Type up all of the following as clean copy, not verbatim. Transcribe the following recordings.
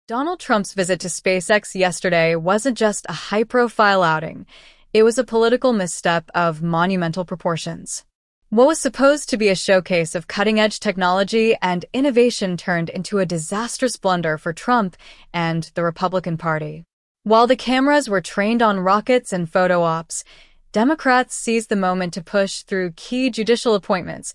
Donald Trump's visit to SpaceX yesterday wasn't just a high-profile outing. It was a political misstep of monumental proportions. What was supposed to be a showcase of cutting-edge technology and innovation turned into a disastrous blunder for Trump and the Republican Party. While the cameras were trained on rockets and photo ops, Democrats seized the moment to push through key judicial appointments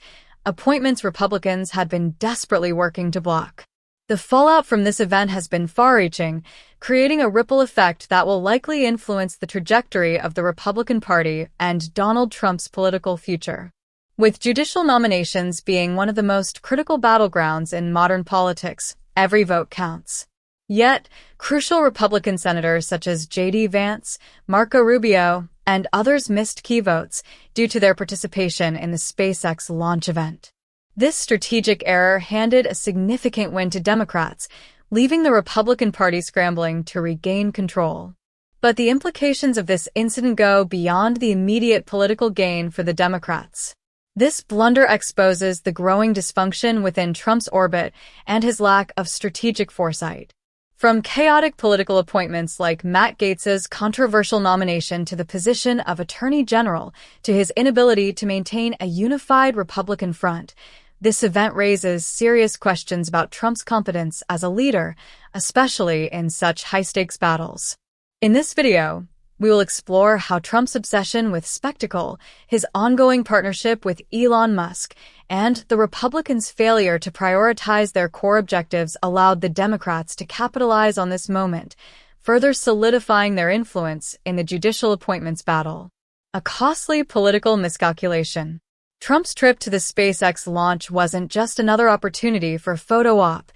Republicans had been desperately working to block. The fallout from this event has been far-reaching, creating a ripple effect that will likely influence the trajectory of the Republican Party and Donald Trump's political future. With judicial nominations being one of the most critical battlegrounds in modern politics, every vote counts. Yet, crucial Republican senators such as J.D. Vance, Marco Rubio, and others missed key votes due to their participation in the SpaceX launch event. This strategic error handed a significant win to Democrats, leaving the Republican Party scrambling to regain control. But the implications of this incident go beyond the immediate political gain for the Democrats. This blunder exposes the growing dysfunction within Trump's orbit and his lack of strategic foresight. From chaotic political appointments like Matt Gaetz's controversial nomination to the position of Attorney General to his inability to maintain a unified Republican front, this event raises serious questions about Trump's competence as a leader, especially in such high-stakes battles. In this video, we will explore how Trump's obsession with spectacle, his ongoing partnership with Elon Musk, and the Republicans' failure to prioritize their core objectives allowed the Democrats to capitalize on this moment, further solidifying their influence in the judicial appointments battle. A costly political miscalculation. Trump's trip to the SpaceX launch wasn't just another opportunity for photo op.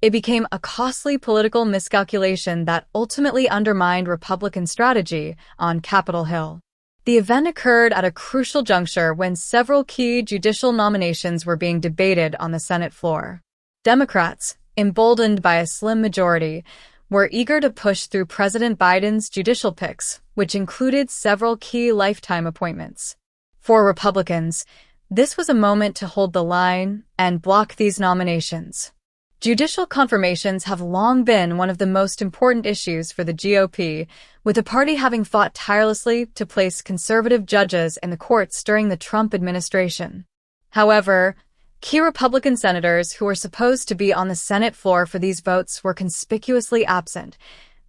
It became a costly political miscalculation that ultimately undermined Republican strategy on Capitol Hill. The event occurred at a crucial juncture when several key judicial nominations were being debated on the Senate floor. Democrats, emboldened by a slim majority, were eager to push through President Biden's judicial picks, which included several key lifetime appointments. For Republicans, this was a moment to hold the line and block these nominations. Judicial confirmations have long been one of the most important issues for the GOP, with the party having fought tirelessly to place conservative judges in the courts during the Trump administration. However, key Republican senators who were supposed to be on the Senate floor for these votes were conspicuously absent,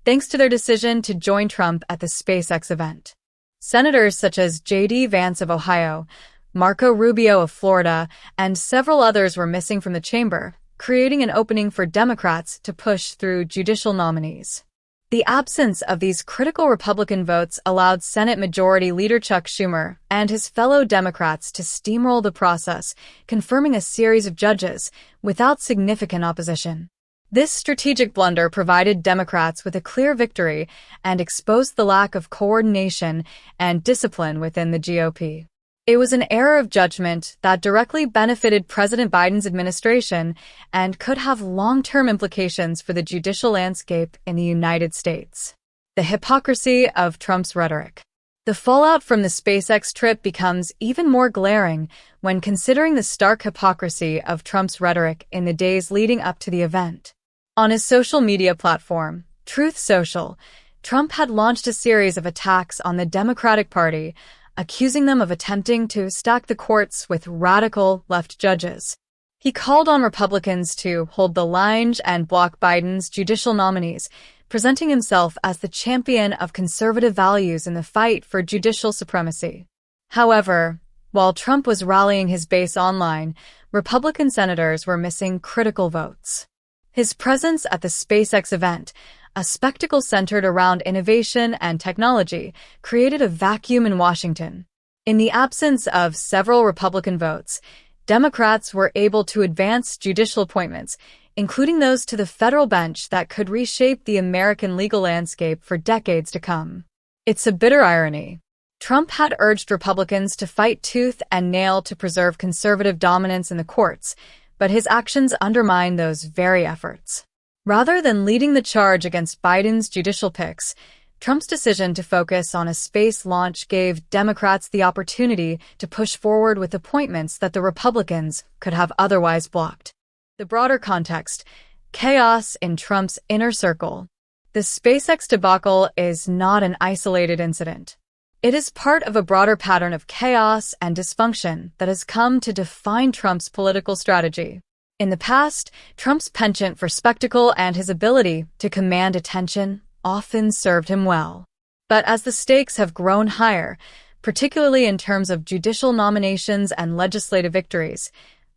thanks to their decision to join Trump at the SpaceX event. Senators such as J.D. Vance of Ohio, Marco Rubio of Florida, and several others were missing from the chamber, creating an opening for Democrats to push through judicial nominees. The absence of these critical Republican votes allowed Senate Majority Leader Chuck Schumer and his fellow Democrats to steamroll the process, confirming a series of judges without significant opposition. This strategic blunder provided Democrats with a clear victory and exposed the lack of coordination and discipline within the GOP. It was an error of judgment that directly benefited President Biden's administration and could have long-term implications for the judicial landscape in the United States. The hypocrisy of Trump's rhetoric. The fallout from the SpaceX trip becomes even more glaring when considering the stark hypocrisy of Trump's rhetoric in the days leading up to the event. On his social media platform, Truth Social, Trump had launched a series of attacks on the Democratic Party, accusing them of attempting to stack the courts with radical left judges. He called on Republicans to hold the line and block Biden's judicial nominees, presenting himself as the champion of conservative values in the fight for judicial supremacy. However, while Trump was rallying his base online, Republican senators were missing critical votes. His presence at the SpaceX event, a spectacle centered around innovation and technology, created a vacuum in Washington. In the absence of several Republican votes, Democrats were able to advance judicial appointments, including those to the federal bench that could reshape the American legal landscape for decades to come. It's a bitter irony. Trump had urged Republicans to fight tooth and nail to preserve conservative dominance in the courts, but his actions undermine those very efforts. Rather than leading the charge against Biden's judicial picks, Trump's decision to focus on a space launch gave Democrats the opportunity to push forward with appointments that the Republicans could have otherwise blocked. The broader context. Chaos in Trump's inner circle. The SpaceX debacle is not an isolated incident. It is part of a broader pattern of chaos and dysfunction that has come to define Trump's political strategy. In the past, Trump's penchant for spectacle and his ability to command attention often served him well. But as the stakes have grown higher, particularly in terms of judicial nominations and legislative victories,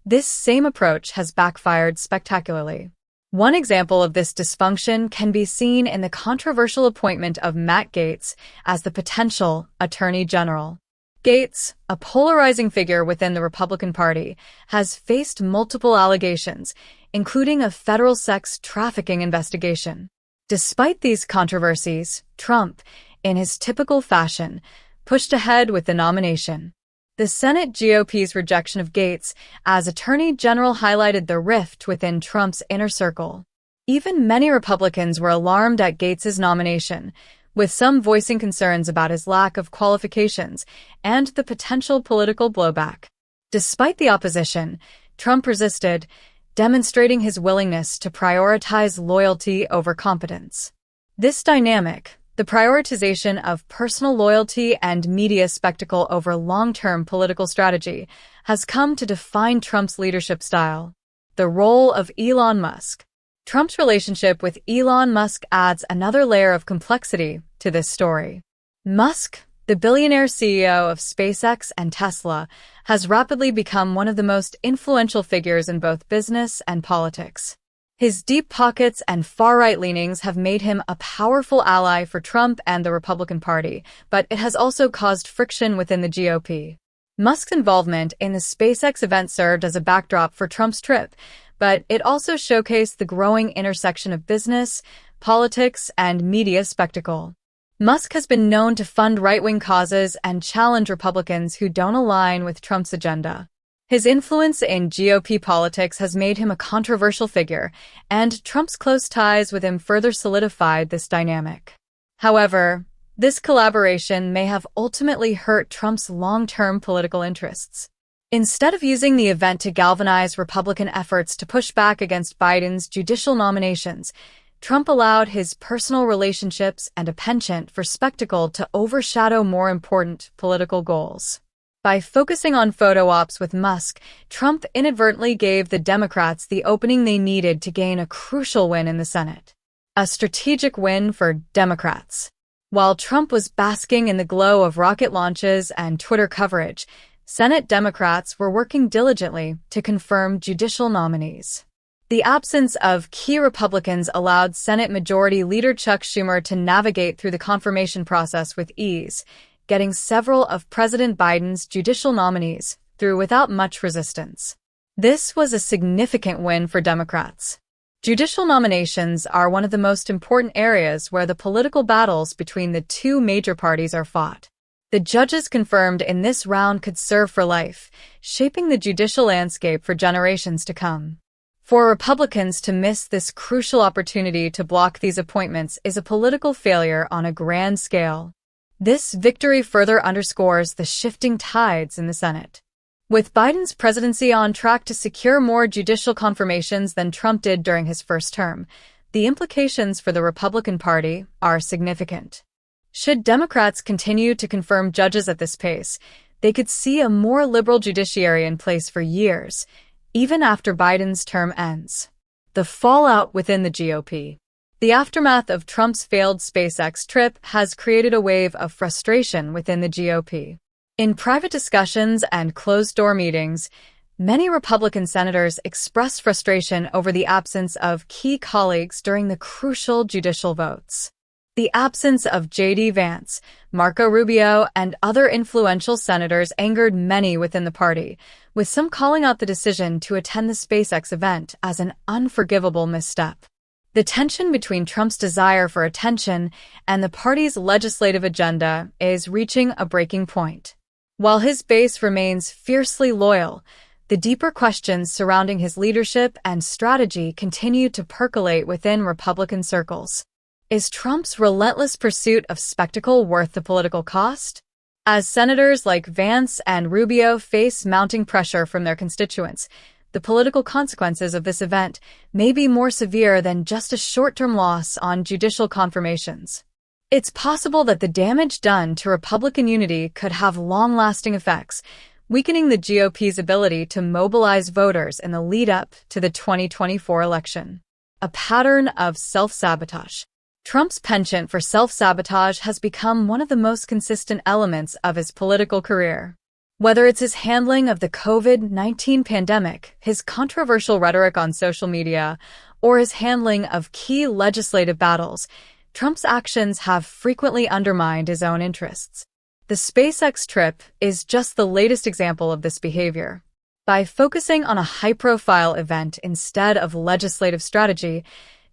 this same approach has backfired spectacularly. One example of this dysfunction can be seen in the controversial appointment of Matt Gaetz as the potential Attorney General. Gaetz, a polarizing figure within the Republican Party, has faced multiple allegations, including a federal sex trafficking investigation. Despite these controversies, Trump, in his typical fashion, pushed ahead with the nomination. The Senate GOP's rejection of Gaetz as Attorney General highlighted the rift within Trump's inner circle. Even many Republicans were alarmed at Gaetz's nomination, with some voicing concerns about his lack of qualifications and the potential political blowback. Despite the opposition, Trump resisted, demonstrating his willingness to prioritize loyalty over competence. This dynamic, the prioritization of personal loyalty and media spectacle over long-term political strategy, has come to define Trump's leadership style. The role of Elon Musk. Trump's relationship with Elon Musk adds another layer of complexity to this story. Musk, the billionaire CEO of SpaceX and Tesla, has rapidly become one of the most influential figures in both business and politics. His deep pockets and far-right leanings have made him a powerful ally for Trump and the Republican Party, but it has also caused friction within the GOP. Musk's involvement in the SpaceX event served as a backdrop for Trump's trip, but it also showcased the growing intersection of business, politics, and media spectacle. Musk has been known to fund right-wing causes and challenge Republicans who don't align with Trump's agenda. His influence in GOP politics has made him a controversial figure, and Trump's close ties with him further solidified this dynamic. However, this collaboration may have ultimately hurt Trump's long-term political interests. Instead of using the event to galvanize Republican efforts to push back against Biden's judicial nominations, Trump allowed his personal relationships and a penchant for spectacle to overshadow more important political goals. By focusing on photo ops with Musk, Trump inadvertently gave the Democrats the opening they needed to gain a crucial win in the Senate. A strategic win for Democrats. While Trump was basking in the glow of rocket launches and Twitter coverage, Senate Democrats were working diligently to confirm judicial nominees. The absence of key Republicans allowed Senate Majority Leader Chuck Schumer to navigate through the confirmation process with ease, getting several of President Biden's judicial nominees through without much resistance. This was a significant win for Democrats. Judicial nominations are one of the most important areas where the political battles between the two major parties are fought. The judges confirmed in this round could serve for life, shaping the judicial landscape for generations to come. For Republicans to miss this crucial opportunity to block these appointments is a political failure on a grand scale. This victory further underscores the shifting tides in the Senate. With Biden's presidency on track to secure more judicial confirmations than Trump did during his first term, the implications for the Republican Party are significant. Should Democrats continue to confirm judges at this pace, they could see a more liberal judiciary in place for years, even after Biden's term ends. The fallout within the GOP. The aftermath of Trump's failed SpaceX trip has created a wave of frustration within the GOP. In private discussions and closed-door meetings, many Republican senators expressed frustration over the absence of key colleagues during the crucial judicial votes. The absence of J.D. Vance, Marco Rubio, and other influential senators angered many within the party, with some calling out the decision to attend the SpaceX event as an unforgivable misstep. The tension between Trump's desire for attention and the party's legislative agenda is reaching a breaking point. While his base remains fiercely loyal, the deeper questions surrounding his leadership and strategy continue to percolate within Republican circles. Is Trump's relentless pursuit of spectacle worth the political cost? As senators like Vance and Rubio face mounting pressure from their constituents, The political consequences of this event may be more severe than just a short-term loss on judicial confirmations. It's possible that the damage done to Republican unity could have long-lasting effects, weakening the GOP's ability to mobilize voters in the lead-up to the 2024 election. A pattern of self-sabotage. Trump's penchant for self-sabotage has become one of the most consistent elements of his political career. Whether it's his handling of the COVID-19 pandemic, his controversial rhetoric on social media, or his handling of key legislative battles, Trump's actions have frequently undermined his own interests. The SpaceX trip is just the latest example of this behavior. By focusing on a high-profile event instead of legislative strategy,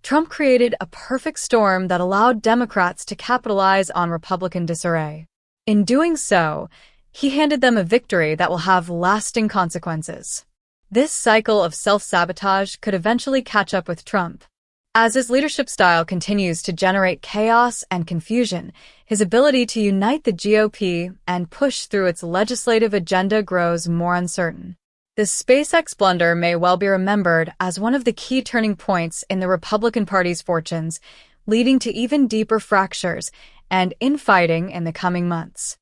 Trump created a perfect storm that allowed Democrats to capitalize on Republican disarray. In doing so, he handed them a victory that will have lasting consequences. This cycle of self-sabotage could eventually catch up with Trump. As his leadership style continues to generate chaos and confusion, his ability to unite the GOP and push through its legislative agenda grows more uncertain. The SpaceX blunder may well be remembered as one of the key turning points in the Republican Party's fortunes, leading to even deeper fractures and infighting in the coming months.